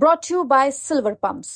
brought to you by Silver Pumps.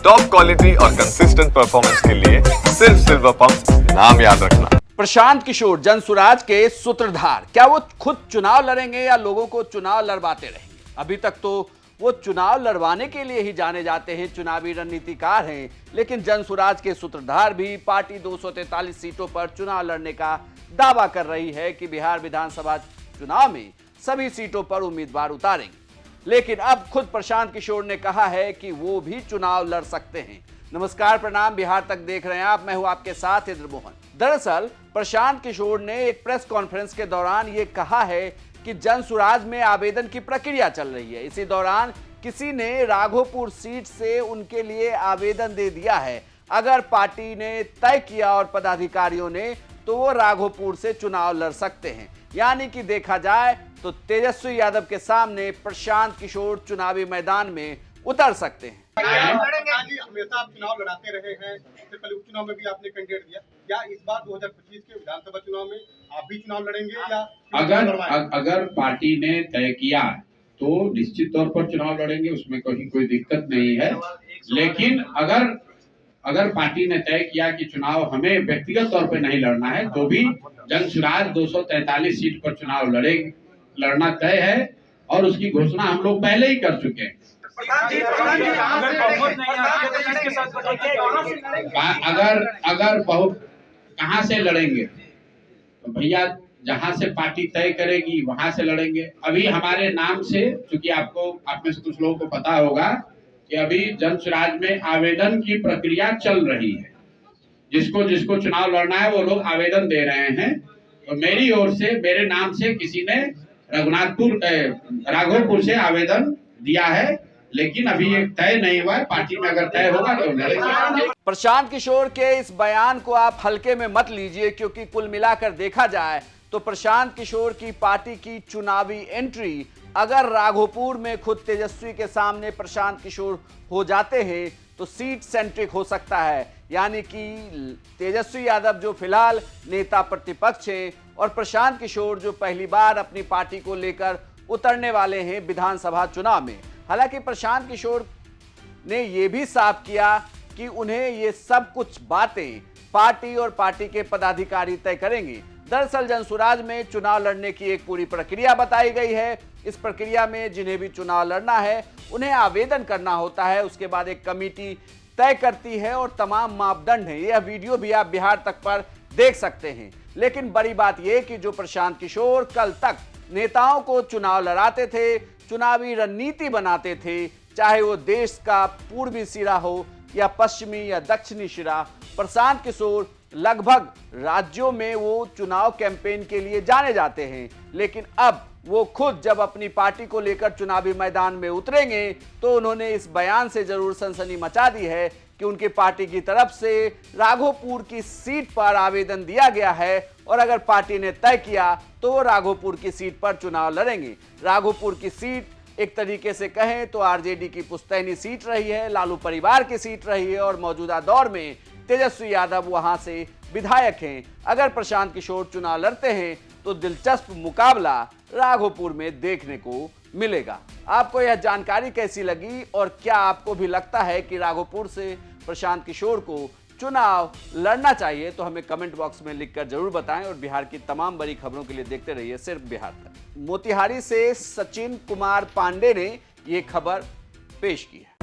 Top quality और consistent performance के लिए सिर्फ सिल्वर पंप नाम याद रखना। प्रशांत किशोर जनसुराज के सूत्रधार, क्या वो खुद चुनाव लड़ेंगे या लोगों को चुनाव लड़वाते रहेंगे? अभी तक तो वो चुनाव लड़वाने के लिए ही जाने जाते हैं, चुनावी रणनीतिकार हैं, लेकिन जनसुराज के सूत्रधार भी पार्टी 243 सीटों पर चुनाव लड़ने का दावा कर रही है कि बिहार विधानसभा चुनाव में सभी सीटों पर उम्मीदवार उतारेंगे। लेकिन अब खुद प्रशांत किशोर ने कहा है कि वो भी चुनाव लड़ सकते हैं। नमस्कार, प्रणाम, बिहार तक देख रहे हैं आप, मैं हूं आपके साथ इंद्र मोहन। दरअसल प्रशांत किशोर ने एक प्रेस कॉन्फ्रेंस के दौरान ये कहा है कि जनसुराज में आवेदन की प्रक्रिया चल रही है। इसी दौरान किसी ने राघोपुर सीट से उनके लिए आवेदन दे दिया है। अगर पार्टी ने तय किया और पदाधिकारियों ने, तो वो राघोपुर से चुनाव लड़ सकते हैं। यानी कि देखा जाए तो तेजस्वी यादव के सामने प्रशांत किशोर चुनावी मैदान में उतर सकते हैं। हमेशा आप चुनाव लड़ाते रहे हैं, इससे पहले उपचुनाव में भी आपने कैंडिडेट दिया। क्या इस बार 2025 के विधानसभा चुनाव में आप भी चुनाव लड़ेंगे या अगर पार्टी ने तय किया तो निश्चित तौर पर चुनाव लड़ेंगे, उसमें कोई दिक्कत नहीं है। लेकिन अगर पार्टी ने तय किया कि चुनाव हमें व्यक्तिगत तौर पर नहीं लड़ना है, तो भी जनसुराज 243 सीट पर चुनाव लड़ना तय है और उसकी घोषणा हम लोग पहले ही कर चुके हैं। अगर बहुत कहां से लड़ेंगे तो भैया जहां से पार्टी तय करेगी वहां से लड़ेंगे। अभी हमारे नाम से, क्योंकि आप में से कुछ लोगों को पता होगा कि अभी जनसुराज में आवेदन की प्रक्रिया चल रही है। जिसको चुनाव लड़ना है वो लोग आवेदन दे रहे हैं। तो मेरी ओर से, मेरे नाम से किसी ने राघोपुर से आवेदन दिया है, लेकिन अभी एक तय नहीं हुआ है। पार्टी में अगर तय होगा तो लड़ेंगे। प्रशांत किशोर के इस बयान को आप हल्के में मत लीजिए, क्योंकि कुल मिलाकर देखा जाए तो प्रशांत किशोर की पार्टी की चुनावी एंट्री अगर राघोपुर में खुद तेजस्वी के सामने प्रशांत किशोर हो जाते हैं तो सीट सेंट्रिक हो सकता है। यानी कि तेजस्वी यादव जो फिलहाल नेता प्रतिपक्ष हैं और प्रशांत किशोर जो पहली बार अपनी पार्टी को लेकर उतरने वाले हैं विधानसभा चुनाव में। हालांकि प्रशांत किशोर ने यह भी साफ किया कि उन्हें ये सब कुछ बातें पार्टी और पार्टी के पदाधिकारी तय करेंगे। दरअसल जनसुराज में चुनाव लड़ने की एक पूरी प्रक्रिया बताई गई है। इस प्रक्रिया में जिन्हें भी चुनाव लड़ना है उन्हें आवेदन करना होता है, उसके बाद एक कमेटी तय करती है और तमाम मापदंड हैं। यह वीडियो भी आप बिहार तक पर देख सकते हैं। लेकिन बड़ी बात यह कि जो प्रशांत किशोर कल तक नेताओं को चुनाव लड़ाते थे, चुनावी रणनीति बनाते थे, चाहे वो देश का पूर्वी सिरा हो या पश्चिमी या दक्षिणी सिरा, प्रशांत किशोर लगभग राज्यों में वो चुनाव कैंपेन के लिए जाने जाते हैं। लेकिन अब वो खुद जब अपनी पार्टी को लेकर चुनावी मैदान में उतरेंगे तो उन्होंने इस बयान से जरूर सनसनी मचा दी है कि उनकी पार्टी की तरफ से राघोपुर की सीट पर आवेदन दिया गया है और अगर पार्टी ने तय किया तो वो राघोपुर की सीट पर चुनाव लड़ेंगे। राघोपुर की सीट एक तरीके से कहें तो आरजेडी की पुश्तैनी सीट रही है, लालू परिवार की सीट रही है और मौजूदा दौर में तेजस्वी यादव वहां से विधायक हैं। अगर प्रशांत किशोर चुनाव लड़ते हैं तो दिलचस्प मुकाबला राघोपुर में देखने को मिलेगा। आपको यह जानकारी कैसी लगी और क्या आपको भी लगता है कि राघोपुर से प्रशांत किशोर को चुनाव लड़ना चाहिए? तो हमें कमेंट बॉक्स में लिखकर जरूर बताएं और बिहार की तमाम बड़ी खबरों के लिए देखते रहिए सिर्फ बिहार तक। मोतिहारी से सचिन कुमार पांडे ने यह खबर पेश की है।